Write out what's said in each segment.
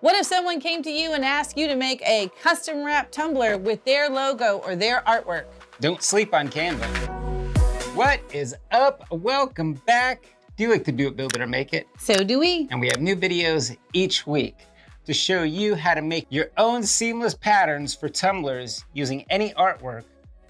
What if someone came to you and asked you to make a custom wrap tumbler with their logo or their artwork? Don't sleep on Canva. What is up? Welcome back. Do you like to do it, build it, or make it? So do we. And we have new videos each week to show you how to make your own seamless patterns for tumblers using any artwork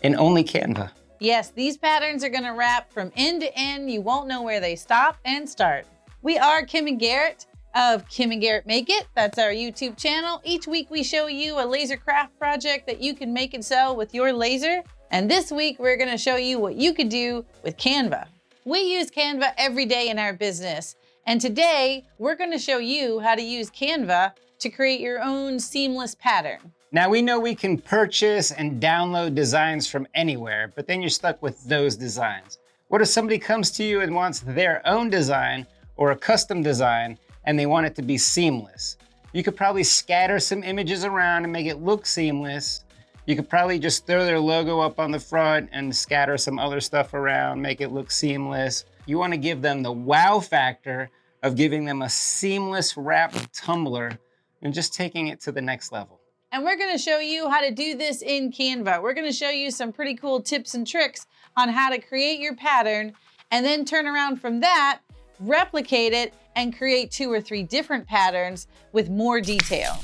in only Canva. Yes, these patterns are gonna wrap from end to end. You won't know where they stop and start. We are Kim and Garrett of Kim and Garrett Make It. That's our YouTube channel. Each week we show you a laser craft project that you can make and sell with your laser. And this week we're gonna show you what you could do with Canva. We use Canva every day in our business. And today we're gonna show you how to use Canva to create your own seamless pattern. Now we know we can purchase and download designs from anywhere, but then you're stuck with those designs. What if somebody comes to you and wants their own design or a custom design and they want it to be seamless? You could probably scatter some images around and make it look seamless. You could probably just throw their logo up on the front and scatter some other stuff around, make it look seamless. You want to give them the wow factor of giving them a seamless wrapped tumbler and just taking it to the next level. And we're gonna show you how to do this in Canva. We're gonna show you some pretty cool tips and tricks on how to create your pattern and then turn around from that, replicate it, and create 2 or 3 different patterns with more detail.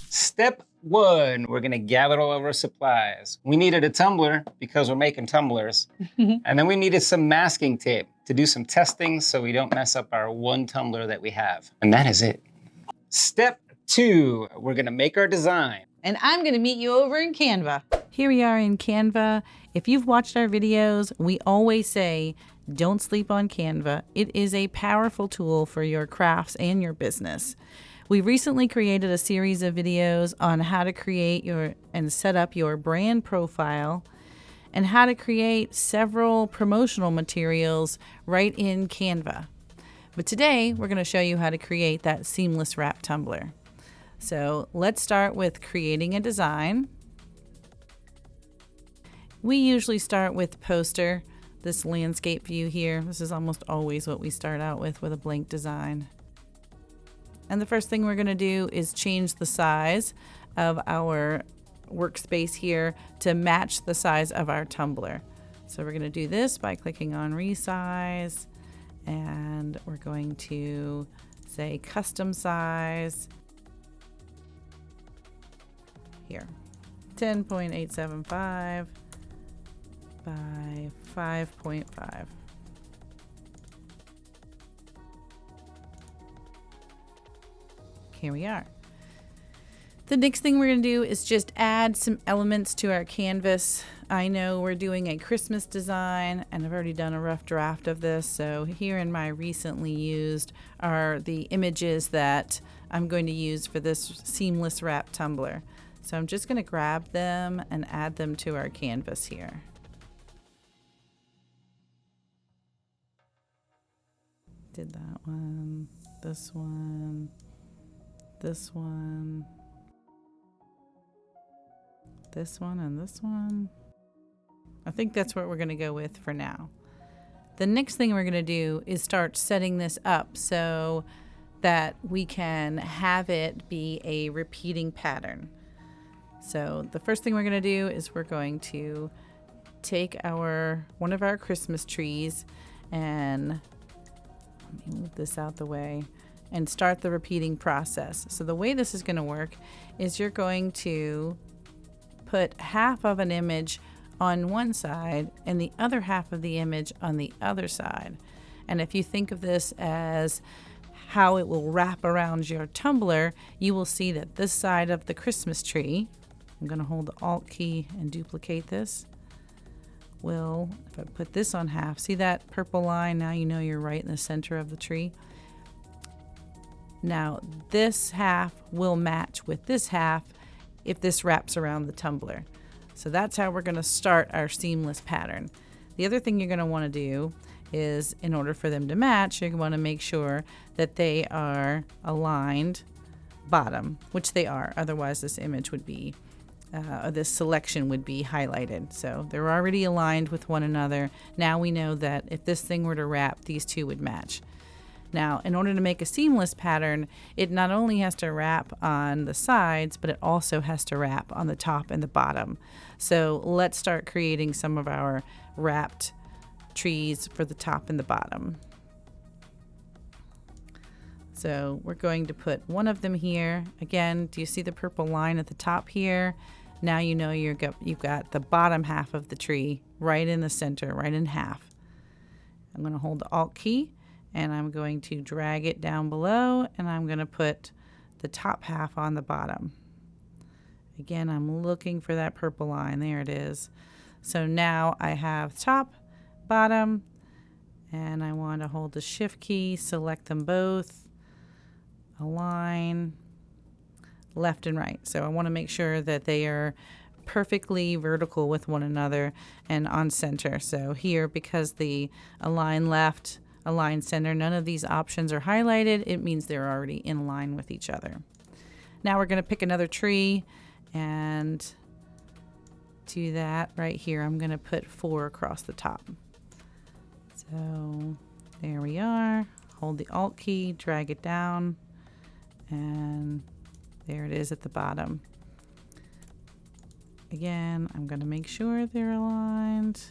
Step 1, we're gonna gather all of our supplies. We needed a tumbler because we're making tumblers. And then we needed some masking tape to do some testing so we don't mess up our one tumbler that we have. And that is it. Step 2, we're gonna make our design. And I'm gonna meet you over in Canva. Here we are in Canva. If you've watched our videos, we always say, don't sleep on Canva. It is a powerful tool for your crafts and your business. We recently created a series of videos on how to create and set up your brand profile and how to create several promotional materials right in Canva. But today, we're gonna show you how to create that seamless wrap tumbler. So let's start with creating a design. We usually start with poster, this landscape view here. This is almost always what we start out with a blank design. And the first thing we're gonna do is change the size of our workspace here to match the size of our tumbler. So we're gonna do this by clicking on resize, and we're going to say custom size. Here, 10.875 by 5.5. Here we are. The next thing we're going to do is just add some elements to our canvas. I know we're doing a Christmas design and I've already done a rough draft of this. So here in my recently used are the images that I'm going to use for this seamless wrap tumbler. So I'm just going to grab them and add them to our canvas here. Did that one, this one, this one, this one, and this one. I think that's what we're going to go with for now. The next thing we're going to do is start setting this up so that we can have it be a repeating pattern. So the first thing we're going to do is we're going to take one of our Christmas trees and let me move this out the way and start the repeating process. So the way this is going to work is you're going to put half of an image on one side and the other half of the image on the other side. And if you think of this as how it will wrap around your tumbler, you will see that this side of the Christmas tree, I'm going to hold the Alt key and duplicate this. If I put this on half, see that purple line? Now you know you're right in the center of the tree. Now this half will match with this half if this wraps around the tumbler. So that's how we're going to start our seamless pattern. The other thing you're going to want to do is, in order for them to match, you're going to want to make sure that they are aligned bottom, which they are. Otherwise this image would be this selection would be highlighted. So they're already aligned with one another. Now we know that if this thing were to wrap, these two would match. Now, in order to make a seamless pattern, it not only has to wrap on the sides, but it also has to wrap on the top and the bottom. So let's start creating some of our wrapped trees for the top and the bottom. So we're going to put one of them here. Again, do you see the purple line at the top here? Now you know you've got the bottom half of the tree right in the center, right in half. I'm going to hold the Alt key and I'm going to drag it down below, and I'm going to put the top half on the bottom. Again, I'm looking for that purple line. There it is. So now I have top, bottom, and I want to hold the Shift key, select them both, align left and right. So I want to make sure that they are perfectly vertical with one another and on center. So here, because the align left, align center, none of these options are highlighted, it means they're already in line with each other. Now we're going to pick another tree and do that right here. I'm going to put 4 across the top. So there we are. Hold the Alt key, drag it down, and there it is at the bottom. Again, I'm going to make sure they're aligned,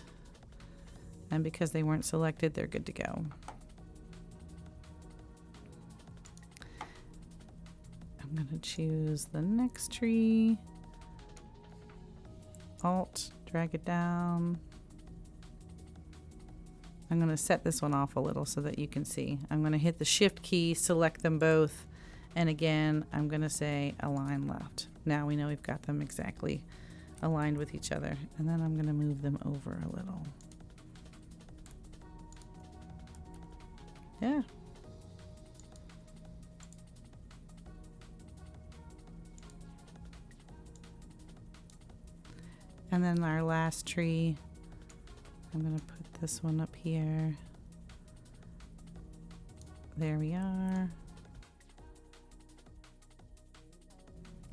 and because they weren't selected, they're good to go. I'm going to choose the next tree, Alt, drag it down. I'm going to set this one off a little so that you can see. I'm going to hit the Shift key, select them both, and again, I'm going to say align left. Now we know we've got them exactly aligned with each other, and then I'm going to move them over a little. Yeah. And then our last tree, I'm going to put this one up here. There we are.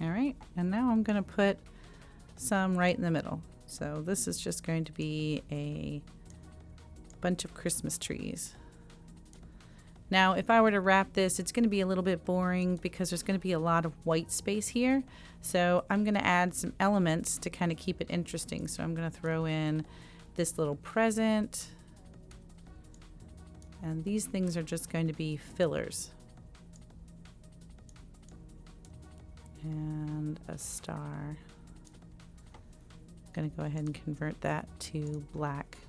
All right, and now I'm going to put some right in the middle. So this is just going to be a bunch of Christmas trees. Now, if I were to wrap this, it's going to be a little bit boring because there's going to be a lot of white space here. So I'm going to add some elements to kind of keep it interesting. So I'm going to throw in this little present. And these things are just going to be fillers. And a star. I'm going to go ahead and convert that to black.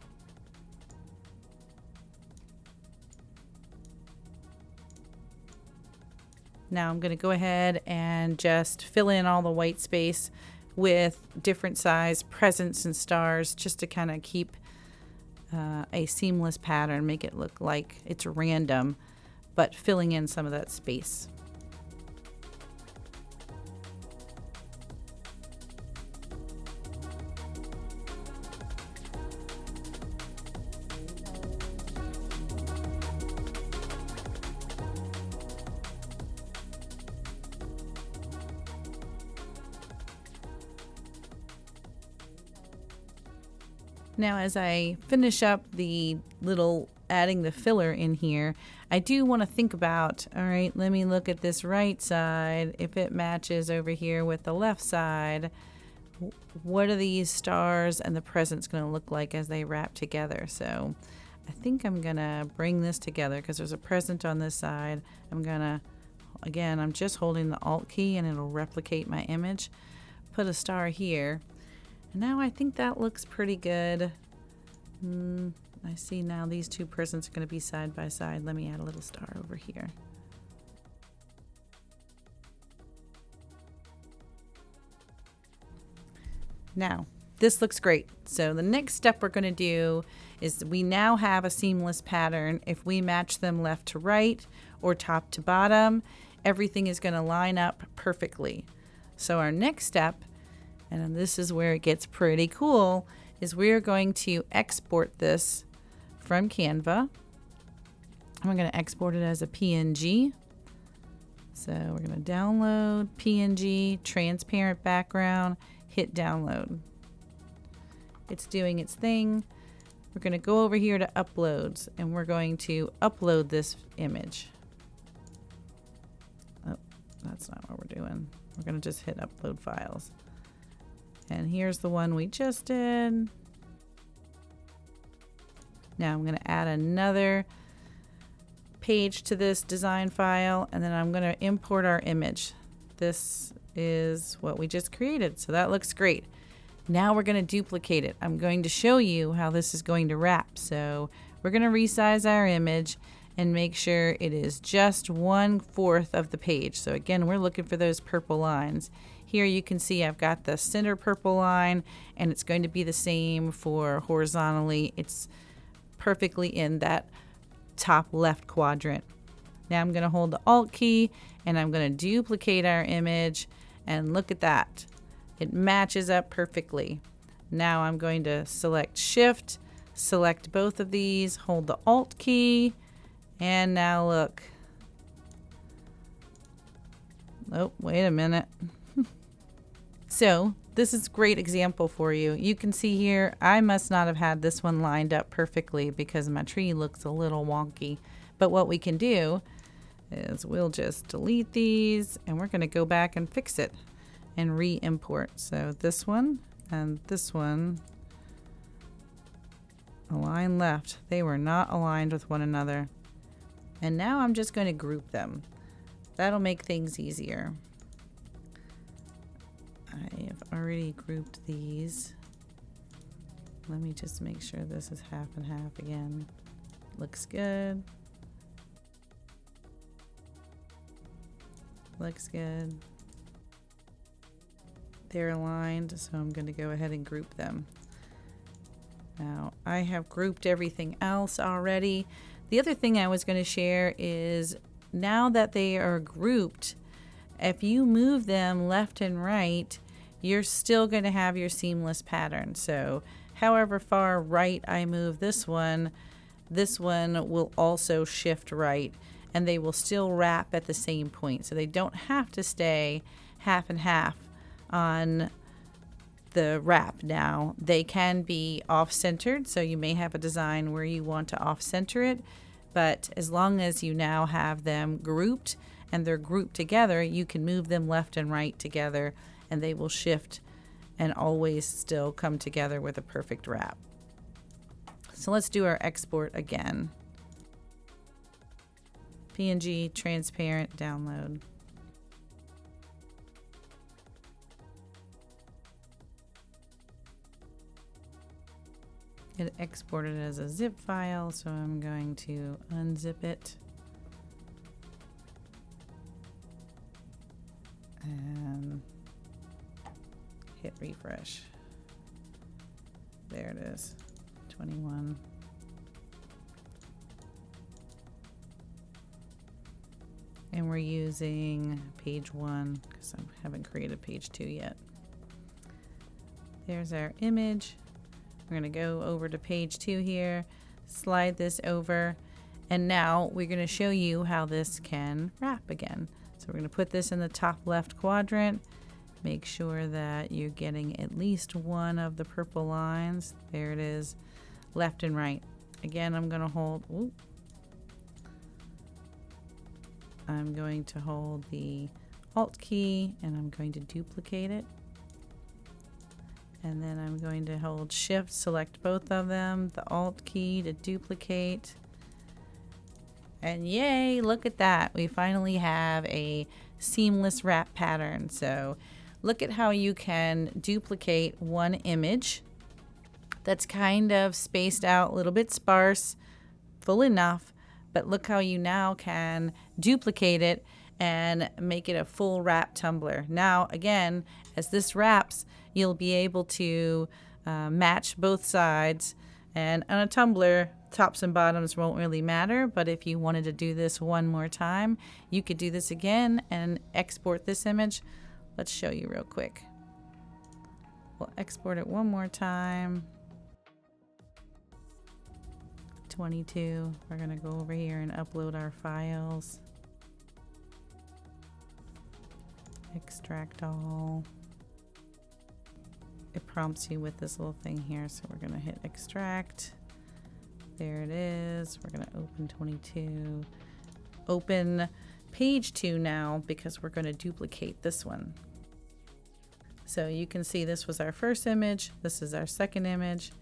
Now I'm going to go ahead and just fill in all the white space with different size presents and stars just to kind of keep a seamless pattern, make it look like it's random, but filling in some of that space. Now, as I finish up the little adding the filler in here, I do want to think about, all right, let me look at this right side. If it matches over here with the left side, what are these stars and the presents going to look like as they wrap together? So I think I'm going to bring this together because there's a present on this side. I'm going to, again, I'm just holding the Alt key and it'll replicate my image. Put a star here. Now I think that looks pretty good. I see now these two presents are going to be side by side. Let me add a little star over here. Now, this looks great. So the next step we're going to do is we now have a seamless pattern. If we match them left to right or top to bottom, everything is going to line up perfectly. So our next step, and this is where it gets pretty cool, is we're going to export this from Canva. I'm going to export it as a PNG. So we're going to download PNG, transparent background, hit download. It's doing its thing. we're going to go over here to uploads and we're going to upload this image. Oh, that's not what we're doing. We're going to just hit upload files. And here's the one we just did. Now I'm going to add another page to this design file, and then I'm going to import our image. This is what we just created, so that looks great. Now we're going to duplicate it. I'm going to show you how this is going to wrap. So we're going to resize our image and make sure it is just 1/4 of the page. So again, we're looking for those purple lines. Here you can see I've got the center purple line, and it's going to be the same for horizontally. It's perfectly in that top left quadrant. Now I'm going to hold the Alt key and I'm going to duplicate our image, and look at that. It matches up perfectly. Now I'm going to select Shift, select both of these, hold the Alt key, and now look. Oh, wait a minute. So this is a great example for you. You can see here, I must not have had this one lined up perfectly because my tree looks a little wonky. But what we can do is we'll just delete these and we're going to go back and fix it and re-import. So this one and this one, align left. They were not aligned with one another. And now I'm just going to group them. That'll make things easier. I have already grouped these. Let me just make sure this is half and half again. Looks good. Looks good. They're aligned, so I'm going to go ahead and group them. Now, I have grouped everything else already. The other thing I was going to share is now that they are grouped, if you move them left and right, you're still going to have your seamless pattern. So however far right I move this one will also shift right, and they will still wrap at the same point. So they don't have to stay half and half on the wrap. Now they can be off-centered, so you may have a design where you want to off-center it, but as long as you now have them grouped and they're grouped together, you can move them left and right together and they will shift and always still come together with a perfect wrap. So let's do our export again. PNG, transparent, download. It exported as a zip file, so I'm going to unzip it. And hit refresh. There it is, 21. And we're using page 1 because I haven't created page 2 yet. There's our image. We're going to go over to page 2 here, slide this over, and now we're going to show you how this can wrap again. So we're going to put this in the top left quadrant. Make sure that you're getting at least one of the purple lines. There it is, left and right. Again, I'm going to hold, I'm going to hold the Alt key and I'm going to duplicate it. And then I'm going to hold Shift, select both of them, the Alt key to duplicate. And yay, look at that. We finally have a seamless wrap pattern. So look at how you can duplicate one image that's kind of spaced out, a little bit sparse, full enough, but look how you now can duplicate it and make it a full wrap tumbler. Now, again, as this wraps, you'll be able to match both sides. And on a tumbler, tops and bottoms won't really matter, but if you wanted to do this one more time, you could do this again and export this image. Let's show you real quick. We'll export it one more time. 22. We're going to go over here and upload our files. Extract all. It prompts you with this little thing here, so we're going to hit extract. There it is. We're gonna open 22. Open page 2 now because we're gonna duplicate this one. So you can see this was our first image. This is our second image.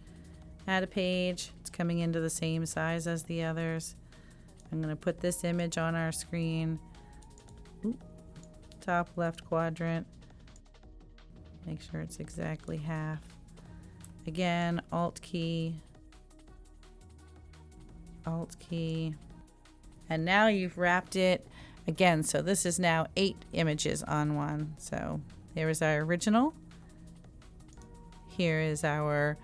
Add a page. It's coming into the same size as the others. I'm gonna put this image on our screen. Oop. Top left quadrant. Make sure it's exactly half. Again, Alt key. Alt key. And now you've wrapped it again. So this is now 8 images on one. So there is our original. Here is our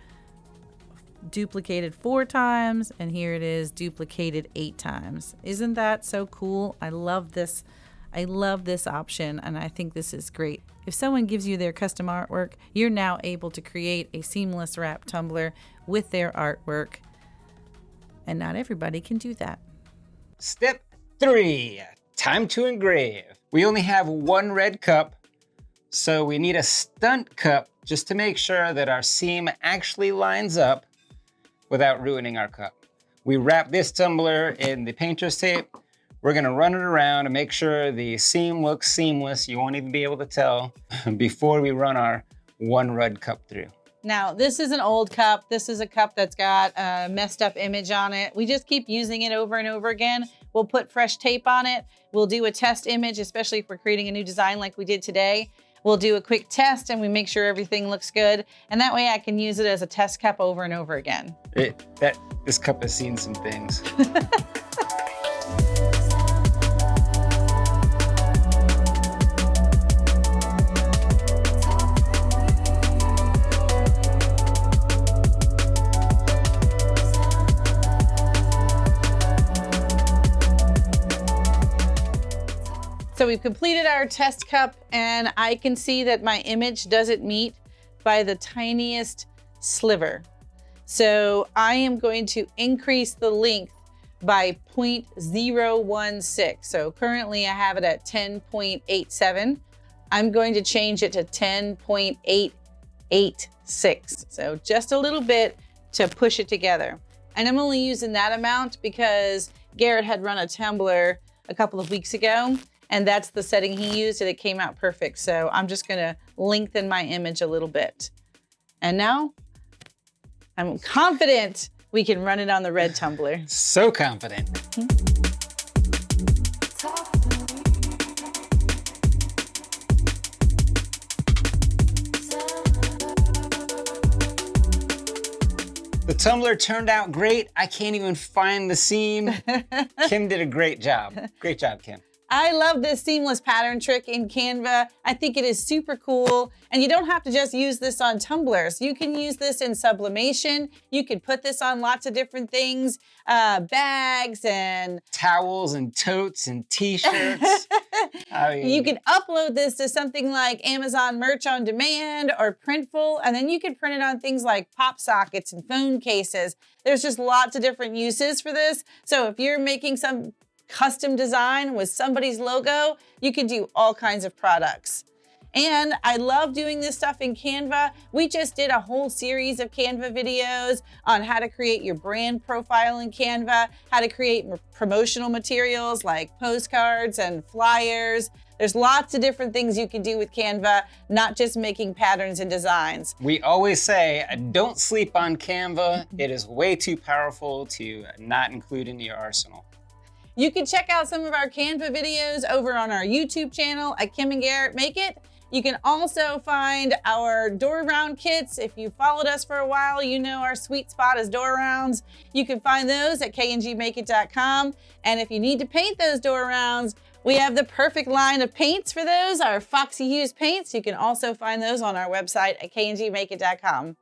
duplicated 4 times, and here it is duplicated 8 times. Isn't that so cool? I love this. I love this option, and I think this is great. If someone gives you their custom artwork, you're now able to create a seamless wrap tumbler with their artwork, and not everybody can do that. Step 3, time to engrave. We only have 1 red cup, so we need a stunt cup just to make sure that our seam actually lines up without ruining our cup. We wrap this tumbler in the painter's tape. We're gonna run it around and make sure the seam looks seamless. You won't even be able to tell before we run our 1 red cup through. Now, this is an old cup. This is a cup that's got a messed up image on it. We just keep using it over and over again. We'll put fresh tape on it. We'll do a test image, especially if we're creating a new design like we did today. We'll do a quick test and we make sure everything looks good. And that way I can use it as a test cup over and over again. This cup has seen some things. So we've completed our test cup, and I can see that my image doesn't meet by the tiniest sliver. So I am going to increase the length by 0.016. So currently I have it at 10.87. I'm going to change it to 10.886. So just a little bit to push it together. And I'm only using that amount because Garrett had run a tumbler a couple of weeks ago, and that's the setting he used, and it came out perfect. So I'm just gonna lengthen my image a little bit. And now I'm confident we can run it on the red tumbler. So confident. The tumbler turned out great. I can't even find the seam. Kim did a great job. Great job, Kim. I love this seamless pattern trick in Canva. I think it is super cool. And you don't have to just use this on tumblers. You can use this in sublimation. You can put this on lots of different things, bags and towels and totes and t-shirts. You can upload this to something like Amazon Merch on Demand or Printful, and then you can print it on things like pop sockets and phone cases. There's just lots of different uses for this. So if you're making some custom design with somebody's logo, you can do all kinds of products. And I love doing this stuff in Canva. We just did a whole series of Canva videos on how to create your brand profile in Canva, how to create promotional materials like postcards and flyers. There's lots of different things you can do with Canva, not just making patterns and designs. We always say, don't sleep on Canva. It is way too powerful to not include in your arsenal. You can check out some of our Canva videos over on our YouTube channel at Kim and Garrett Make It. You can also find our door round kits. If you followed us for a while, you know our sweet spot is door rounds. You can find those at kngmakeit.com. And if you need to paint those door rounds, we have the perfect line of paints for those, our Foxy Hues Paints. You can also find those on our website at kngmakeit.com.